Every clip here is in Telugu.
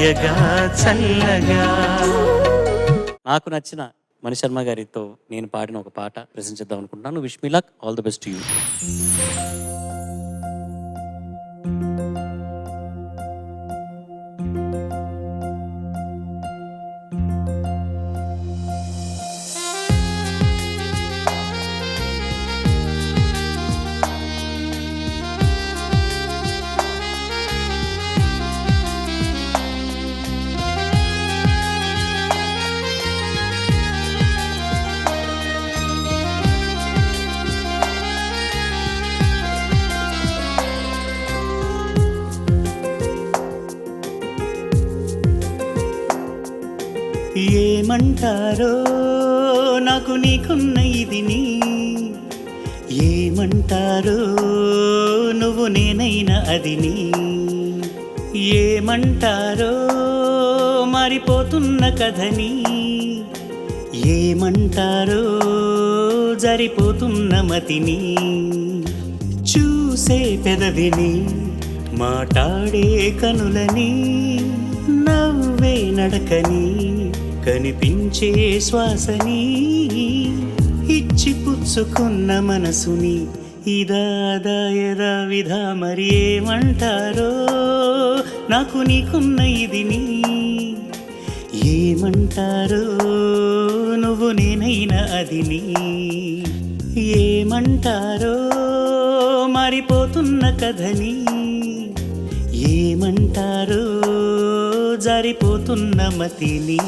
హాయగా చల్లగా. నాకు నచ్చిన మణిశర్మ గారితో నేను పాడిన ఒక పాట ప్రశ్నించేద్దాం అనుకుంటున్నాను. Wish me luck, all the best to you. ఏమంటారో నాకు నీకున్న ఇదిని, ఏమంటారో నువ్వు నేనైనా అదిని, ఏమంటారో మారిపోతున్న కథని, ఏమంటారో జరిపోతున్న మతిని, చూసే పెదవిని మాట్లాడే కనులని, నవ్వే నడకని కనిపించే శ్వాసని, ఇచ్చి పుచ్చుకున్న మనసుని ఇదాదా యదా విధా మరి ఏమంటారో నాకు నీకున్న ఇదిని, ఏమంటారో నువ్వు నేనైనా అదిని, ఏమంటారో మారిపోతున్న కథని, ఏమంటారో జారిపోతున్న మతిని.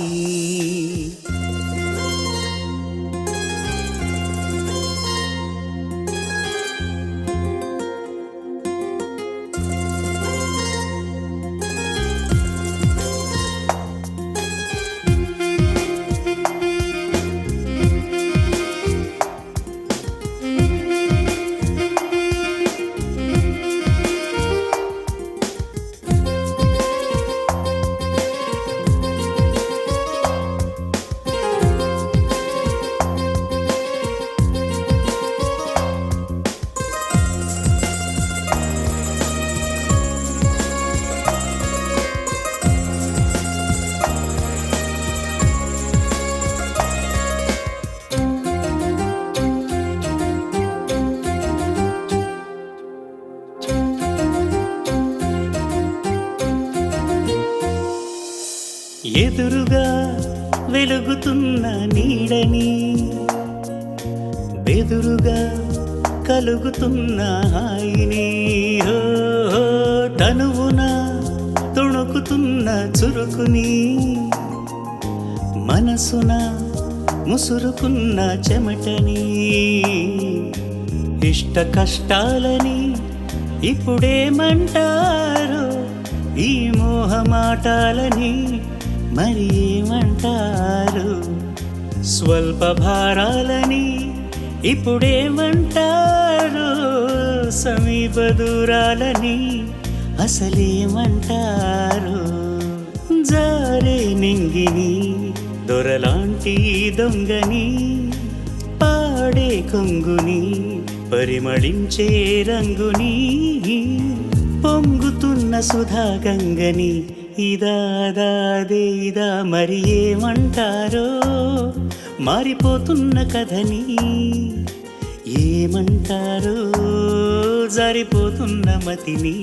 ఎదురుగా వెలుగుతున్న నీడని, బెదురుగా కలుగుతున్న హాయిని, తనువున తొణుకుతున్న చురుకుని, మనసున ముసురుకున్న చెమటని, ఇష్ట కష్టాలని ఇప్పుడేమంటారు, ఈ మోహమాటాలని మరి ఏమంటారు, స్వల్ప భారాలని ఇప్పుడేమంటారు, సమీప దూరాలని అసలేమంటారు, జారే నింగిని దొరలాంటి దొంగని, పాడే కొంగుని పరిమళించే రంగుని, పొంగుతున్న సుధా గంగని ఇదాదే ఇదా మరి ఏమంటారో మారిపోతున్న కథని, ఏమంటారో జారిపోతున్న మతిని.